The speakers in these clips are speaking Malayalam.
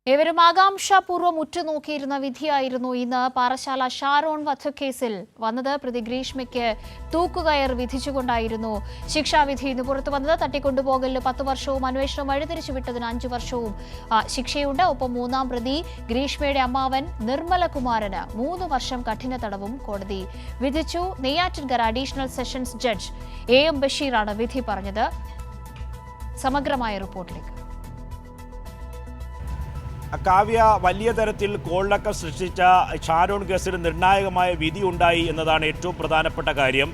ഏവരും ആകാംക്ഷാപൂർവ്വം ഉറ്റുനോക്കിയിരുന്ന വിധിയായിരുന്നു ഇന്ന് പാറശാല ഷാരോൺ വധക്കേസിൽ വന്നത്. പ്രതി ഗ്രീഷ്മയ്ക്ക് തൂക്കുകയർ വിധിച്ചുകൊണ്ടായിരുന്നു ശിക്ഷാവിധി ഇന്ന് പുറത്തു വന്നത്. തട്ടിക്കൊണ്ടുപോകലിന് 10 വർഷവും അന്വേഷണം വഴിതിരിച്ചുവിട്ടതിന് 5 വർഷവും ശിക്ഷയുണ്ട്. ഒപ്പം മൂന്നാം പ്രതി ഗ്രീഷ്മയുടെ അമ്മാവൻ നിർമ്മലകുമാരന് 3 വർഷം കഠിന തടവും കോടതി വിധിച്ചു. Neyyattinkara additional sessions judge AM ബഷീറാണ് വിധി പറഞ്ഞത്. സമഗ്രമായ റിപ്പോർട്ടിലേക്ക്. കാവ്യ, വലിയ തരത്തിൽ കോളിളക്കം സൃഷ്ടിച്ച ഷാരോൺ കേസിൽ നിർണായകമായ വിധി ഉണ്ടായി എന്നതാണ് ഏറ്റവും പ്രധാനപ്പെട്ട കാര്യം.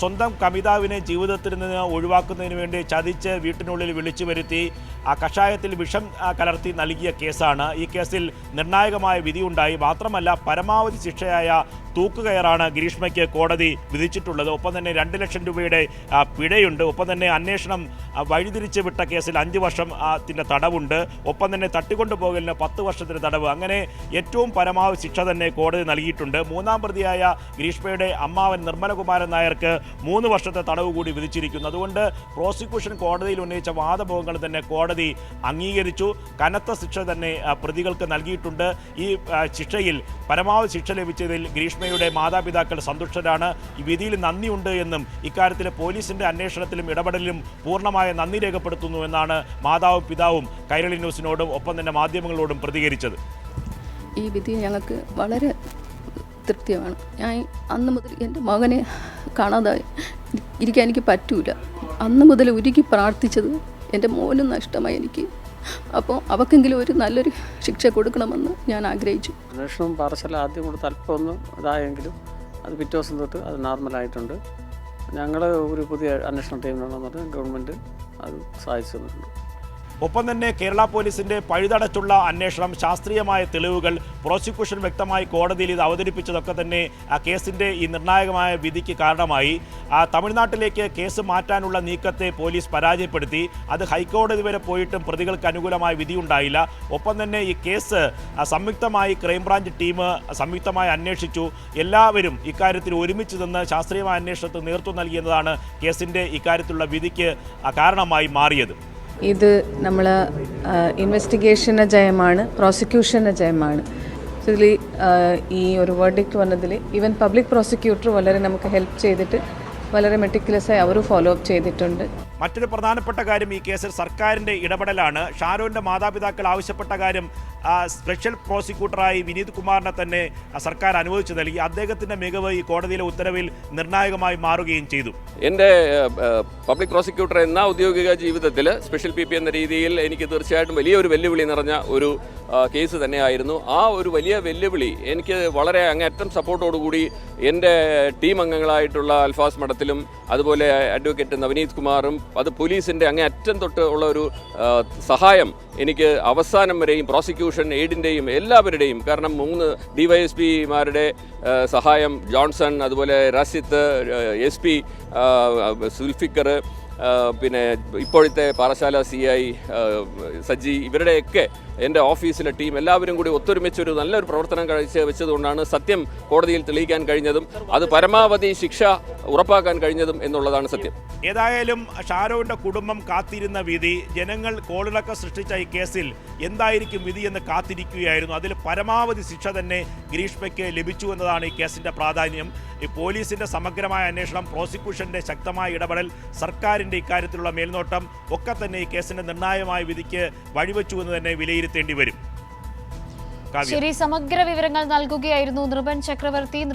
സ്വന്തം കമിതാവിനെ ജീവിതത്തിൽ നിന്ന് ഒഴിവാക്കുന്നതിന് വേണ്ടി ചതിച്ച് വീട്ടിനുള്ളിൽ വിളിച്ചു വരുത്തി കഷായത്തിൽ വിഷം കലർത്തി നൽകിയ കേസാണ്. ഈ കേസിൽ നിർണായകമായ വിധിയുണ്ടായി. മാത്രമല്ല, പരമാവധി ശിക്ഷയായ തൂക്കുകയറാണ് ഗ്രീഷ്മയ്ക്ക് കോടതി വിധിച്ചിട്ടുള്ളത്. ഒപ്പം തന്നെ 2 ലക്ഷം രൂപയുടെ പിഴയുണ്ട്. ഒപ്പം തന്നെ അന്വേഷണം വഴിതിരിച്ച് വിട്ട കേസിൽ 5 വർഷത്തിൻ്റെ തടവുണ്ട്. ഒപ്പം തന്നെ തട്ടിക്കൊണ്ടുപോകലിന് 10 വർഷത്തിന് തടവ്. അങ്ങനെ ഏറ്റവും പരമാവധി ശിക്ഷ തന്നെ കോടതി നൽകിയിട്ടുണ്ട്. മൂന്നാം പ്രതിയായ ഗ്രീഷ്മയുടെ അമ്മാവൻ നിർമ്മലകുമാരൻ നായർക്ക് 3 വർഷത്തെ തടവ് കൂടി വിധിച്ചിരിക്കുന്നു. അതുകൊണ്ട് പ്രോസിക്യൂഷൻ കോടതിയിൽ ഉന്നയിച്ച വാദമുഖങ്ങൾ തന്നെ കോടതി അംഗീകരിച്ചു. കനത്ത ശിക്ഷ തന്നെ പ്രതികൾക്ക് നൽകിയിട്ടുണ്ട്. ഈ ശിക്ഷയിൽ പരമാവധി ശിക്ഷ ലഭിച്ചതിൽ ഗ്രീഷ്മയുടെ മാതാപിതാക്കൾ സന്തുഷ്ടരാണ്. ഈ വിധിയിൽ നന്ദിയുണ്ട് എന്നും ഇക്കാര്യത്തിൽ പോലീസിന്റെ അന്വേഷണത്തിലും ഇടപെടലിലും പൂർണ്ണമായ നന്ദി രേഖപ്പെടുത്തുന്നു എന്നാണ് മാതാവും പിതാവും കൈരളി ന്യൂസിനോടും ഒപ്പം തന്നെ മാധ്യമങ്ങളോടും പ്രതികരിച്ചത്. ഈ വിധി ഞങ്ങൾക്ക് വളരെ തൃപ്തിയാണ്. ഞാൻ അന്ന് മുതൽ എൻ്റെ മകനെ കാണാതായി ഇരിക്കാൻ എനിക്ക് പറ്റൂല. അന്ന് മുതൽ ഉരുകി പ്രാർത്ഥിച്ചത് എൻ്റെ മോനും നഷ്ടമായി എനിക്ക്. അപ്പോൾ അവക്കെങ്കിലും ഒരു നല്ലൊരു ശിക്ഷ കൊടുക്കണമെന്ന് ഞാൻ ആഗ്രഹിച്ചു. അന്വേഷണം പാറശാല ആദ്യം കൊടുത്ത് അല്പം ഒന്ന് ഇതായെങ്കിലും അത് പിറ്റേ ദിവസം തൊട്ട് അത് നോർമലായിട്ടുണ്ട്. ഞങ്ങൾ ഒരു പുതിയ അന്വേഷണ ടീമിനാണെന്ന് പറഞ്ഞ് ഗവൺമെൻറ് അത് സഹായിച്ചു തന്നിട്ടുണ്ട്. ഒപ്പം തന്നെ കേരള പോലീസിന്റെ പഴുതടച്ചുള്ള അന്വേഷണം, ശാസ്ത്രീയമായ തെളിവുകൾ, പ്രോസിക്യൂഷൻ വ്യക്തമായി കോടതിയിൽ ഇത് അവതരിപ്പിച്ചതൊക്കെ തന്നെ ആ കേസിന്റെ ഈ നിർണായകമായ വിധിക്ക് കാരണമായി. തമിഴ്നാട്ടിലേക്ക് കേസ് മാറ്റാനുള്ള നീക്കത്തെ പോലീസ് പരാജയപ്പെടുത്തി. അത് ഹൈക്കോടതി വരെ പോയിട്ടും പ്രതികൾക്ക് അനുകൂലമായ വിധിയുണ്ടായില്ല. ഒപ്പം തന്നെ ഈ കേസ് സംയുക്തമായി ക്രൈംബ്രാഞ്ച് ടീം സംയുക്തമായി അന്വേഷിച്ചു. എല്ലാവരും ഇക്കാര്യത്തിൽ ഒരുമിച്ച് നിന്ന് ശാസ്ത്രീയമായ അന്വേഷണത്തിന് നേതൃത്വം നൽകിയെന്നതാണ് കേസിന്റെ ഇക്കാര്യത്തിലുള്ള വിധിക്ക് കാരണമായി മാറിയത്. ഇത് നമ്മൾ ഇൻവെസ്റ്റിഗേഷന് ജയമാണ്, പ്രോസിക്യൂഷന് ജയമാണ്. ഇതിൽ ഈ ഒരു വേർഡിക്റ്റ് വന്നതിൽ ഈവൻ പബ്ലിക് പ്രോസിക്യൂട്ടർ വളരെ നമുക്ക് ഹെൽപ്പ് ചെയ്തിട്ട് വളരെ മെട്ടിക്കുലസായി അവർ ഫോളോ അപ്പ് ചെയ്തിട്ടുണ്ട്. മറ്റൊരു പ്രധാനപ്പെട്ട കാര്യം ഈ കേസിൽ സർക്കാരിൻ്റെ ഇടപെടലാണ്. ഷാരോൻ്റെ മാതാപിതാക്കൾ ആവശ്യപ്പെട്ട കാര്യം സ്പെഷ്യൽ പ്രോസിക്യൂട്ടറായി വിനീത് കുമാറിനെ തന്നെ സർക്കാർ അനുവദിച്ചു നൽകി. അദ്ദേഹത്തിൻ്റെ മികവ് ഈ കോടതിയിലെ ഉത്തരവിൽ നിർണായകമായി മാറുകയും ചെയ്തു. എൻ്റെ പബ്ലിക് പ്രോസിക്യൂട്ടർ എന്ന ഔദ്യോഗിക ജീവിതത്തിൽ സ്പെഷ്യൽ PP എന്ന രീതിയിൽ എനിക്ക് തീർച്ചയായിട്ടും വലിയൊരു വെല്ലുവിളി നിറഞ്ഞ ഒരു കേസ് തന്നെയായിരുന്നു. ആ ഒരു വലിയ വെല്ലുവിളി എനിക്ക് വളരെ അങ്ങേയറ്റം സപ്പോർട്ടോടുകൂടി എൻ്റെ ടീം അംഗങ്ങളായിട്ടുള്ള അൽഫാസ് മഠത്തിലും അതുപോലെ അഡ്വക്കേറ്റ് നവനീത് കുമാറും അത് പോലീസിൻ്റെ അങ്ങേയറ്റം തൊട്ട് ഉള്ള ഒരു സഹായം എനിക്ക് അവസാനം വരെയും പ്രോസിക്യൂഷൻ എയ്ഡിൻ്റെയും എല്ലാവരുടെയും, കാരണം 3 DYSPമാരുടെ സഹായം, ജോൺസൺ, അതുപോലെ റസിത്ത്, SP സുൽഫിക്കർ, പിന്നെ ഇപ്പോഴത്തെ പാറശാല CI സജ്ജി, ഇവരുടെയൊക്കെ എൻ്റെ ഓഫീസിലെ ടീം എല്ലാവരും കൂടി ഒത്തൊരുമിച്ചൊരു നല്ലൊരു പ്രവർത്തനം വെച്ചതുകൊണ്ടാണ് സത്യം കോടതിയിൽ തെളിയിക്കാൻ കഴിഞ്ഞതും അത് പരമാവധി ശിക്ഷ ഉറപ്പാക്കാൻ കഴിഞ്ഞതും എന്നുള്ളതാണ് സത്യം. ഏതായാലും ഷാരോന്റെ കുടുംബം കാത്തിരുന്ന വിധി, ജനങ്ങൾ കോളിളക്കം സൃഷ്ടിച്ച ഈ കേസിൽ എന്തായിരിക്കും വിധി എന്ന് കാത്തിരിക്കുകയായിരുന്നു. അതിൽ പരമാവധി ശിക്ഷ തന്നെ ഗ്രീഷ്മയ്ക്ക് ലഭിച്ചു എന്നതാണ് ഈ കേസിൻ്റെ പ്രാധാന്യം. ഈ പോലീസിൻ്റെ സമഗ്രമായ അന്വേഷണം, പ്രോസിക്യൂഷൻ്റെ ശക്തമായ ഇടപെടൽ, സർക്കാരിൻ്റെ ഇക്കാര്യത്തിലുള്ള മേൽനോട്ടം ഒക്കെ തന്നെ ഈ കേസിൻ്റെ നിർണായകമായ വിധിക്ക് വഴിവെച്ചു എന്ന് തന്നെ വിലയിരുത്തേണ്ടി വരും. ശരി, സമഗ്ര വിവരങ്ങൾ നൽകുകയായിരുന്നു നൃപൻ ചക്രവർത്തി.